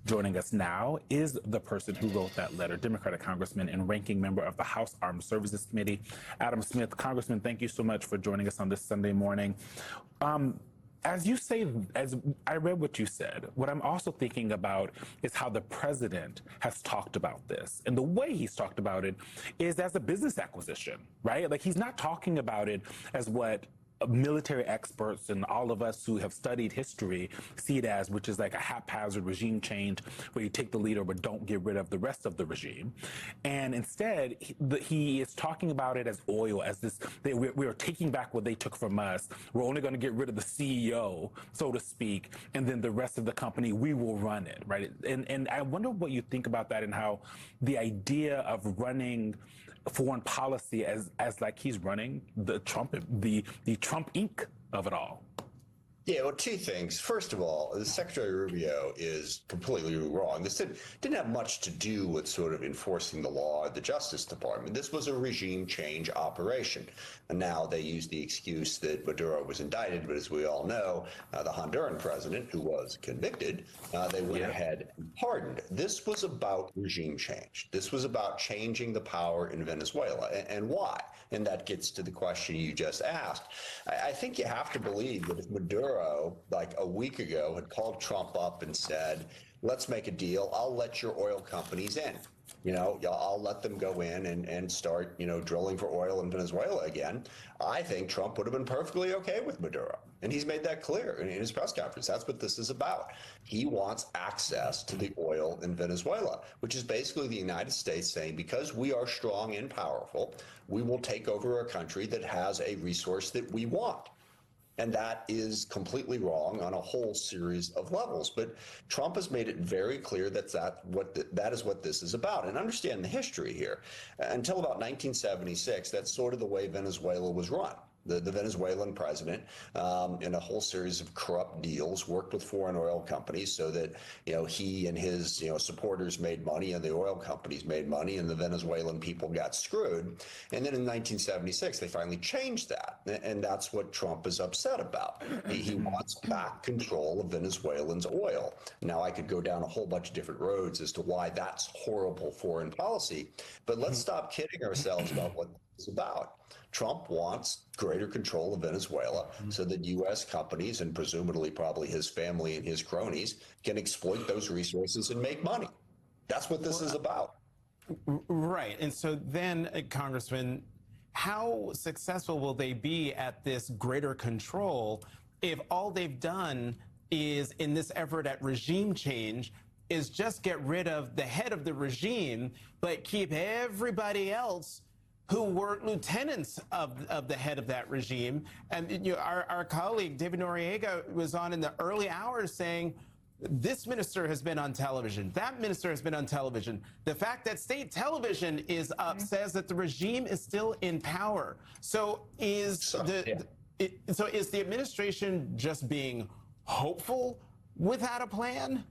Joining us now is the person who wrote that letter, Democratic Congressman and ranking member of the House Armed Services Committee, Adam Smith. Congressman, thank you so much for joining us on this Sunday morning. As you say, as I read what you said, what I'm also thinking about is how the president has talked about this. And the way he's talked about it is as a business acquisition, right? Like, he's not talking about it as what military experts and all of us who have studied history see it as, which is like a haphazard regime change where you take the leader but don't get rid of the rest of the regime. And instead, he is talking about it as oil, as this, we are taking back what they took from us. We're only going to get rid of the CEO, so to speak, and then the rest of the company, we will run it, right? And I wonder what you think about that and how the idea of running foreign policy as like he's running the Trump Inc. of it all. Yeah, well, two things. First of all, the Secretary Rubio is completely wrong. This didn't have much to do with sort of enforcing the law at the Justice Department. This was a regime change operation. And now they use the excuse that Maduro was indicted, but as we all know, the Honduran president, who was convicted, they went ahead and pardoned. This was about regime change. This was about changing the power in Venezuela. And why? And that gets to the question you just asked. I think you have to believe that if Maduro, like a week ago, had called Trump up and said, let's make a deal. I'll let your oil companies in. I'll let them go in and start, drilling for oil in Venezuela again. I think Trump would have been perfectly okay with Maduro. And he's made that clear in his press conference. That's what this is about. He wants access to the oil in Venezuela, which is basically the United States saying, because we are strong and powerful, we will take over a country that has a resource that we want. And that is completely wrong on a whole series of levels. But Trump has made it very clear that that is what this is about. And understand the history here. Until about 1976, that's sort of the way Venezuela was run. The Venezuelan president, in a whole series of corrupt deals, worked with foreign oil companies so that, he and his, supporters made money and the oil companies made money and the Venezuelan people got screwed. And then in 1976, they finally changed that. And that's what Trump is upset about. He wants back control of Venezuelans' oil. Now, I could go down a whole bunch of different roads as to why that's horrible foreign policy. But let's stop kidding ourselves about what it's about. Trump wants greater control of Venezuela so that U.S. companies and presumably probably his family and his cronies can exploit those resources and make money. That's what this is about. Right. And so then, Congressman, how successful will they be at this greater control if all they've done is, in this effort at regime change, is just get rid of the head of the regime, but keep everybody else who were lieutenants of the head of that regime? And our colleague, David Noriega, was on in the early hours saying, this minister has been on television, that minister has been on television. The fact that state television is up says that the regime is still in power. So is the administration just being hopeful without a plan?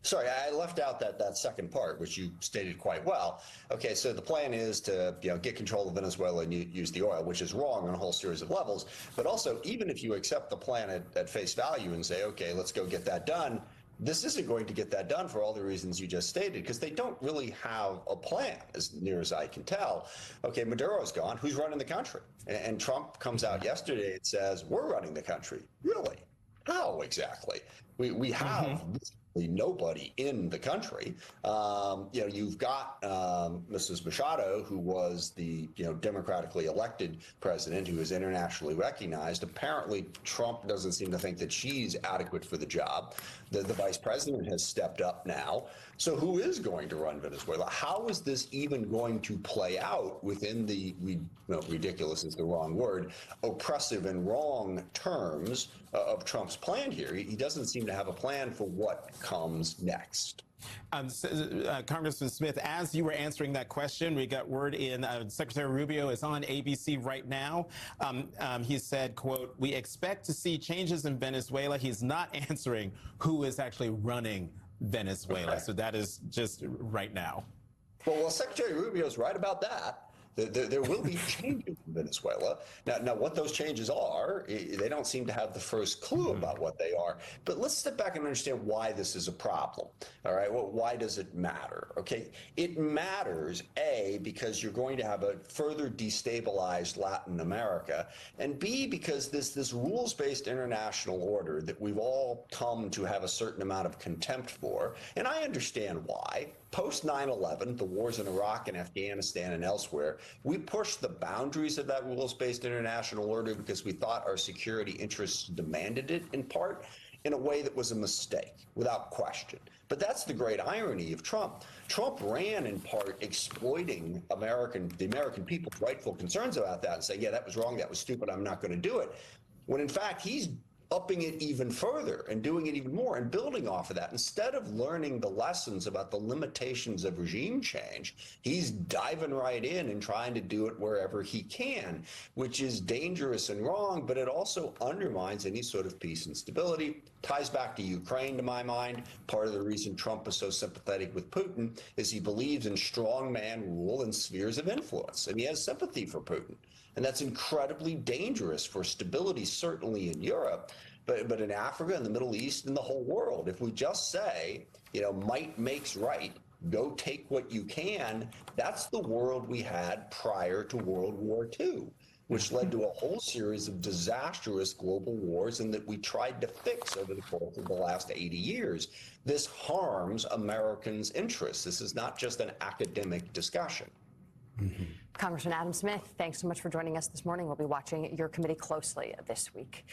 Sorry, I left out that second part, which you stated quite well. Okay, so the plan is to get control of Venezuela and use the oil, which is wrong on a whole series of levels. But also, even if you accept the plan at face value and say, okay, let's go get that done, this isn't going to get that done for all the reasons you just stated, because they don't really have a plan, as near as I can tell. Okay, Maduro's gone. Who's running the country? And Trump comes out yesterday and says, we're running the country. Really? How exactly? We have nobody in the country. You've got Mrs. Machado, who was the democratically elected president, who is internationally recognized. Apparently, Trump doesn't seem to think that she's adequate for the job. The vice president has stepped up now. So who is going to run Venezuela? How is this even going to play out within the, ridiculous is the wrong word, oppressive and wrong terms of Trump's plan here? He doesn't seem to have a plan for what comes next. Congressman Smith, as you were answering that question, we got word in Secretary Rubio is on ABC right now. He said, quote, we expect to see changes in Venezuela. He's not answering who is actually running Venezuela. Okay. So that is just right now. Well, Secretary Rubio is right about that. There will be changes Venezuela. Now, what those changes are, they don't seem to have the first clue about what they are. But let's step back and understand why this is a problem. All right, well, why does it matter? Okay, it matters, A, because you're going to have a further destabilized Latin America, and B, because this rules-based international order that we've all come to have a certain amount of contempt for, and I understand why. Post 9/11, the wars in Iraq and Afghanistan and elsewhere, we pushed the boundaries of that rules-based international order because we thought our security interests demanded it, in part, in a way that was a mistake, without question. But that's the great irony of Trump. Trump ran, in part, exploiting the American people's rightful concerns about that and saying, yeah, that was wrong, that was stupid, I'm not going to do it. When, in fact, he's upping it even further and doing it even more and building off of that. Instead of learning the lessons about the limitations of regime change, he's diving right in and trying to do it wherever he can, which is dangerous and wrong, but it also undermines any sort of peace and stability. Ties back to Ukraine, to my mind. Part of the reason Trump is so sympathetic with Putin is he believes in strongman rule and spheres of influence, and he has sympathy for Putin. And that's incredibly dangerous for stability, certainly in Europe, but in Africa, in the Middle East, in the whole world. If we just say, might makes right, go take what you can, that's the world we had prior to World War II, which led to a whole series of disastrous global wars and that we tried to fix over the course of the last 80 years. This harms Americans' interests. This is not just an academic discussion. Congressman Adam Smith, thanks so much for joining us this morning. We'll be watching your committee closely this week.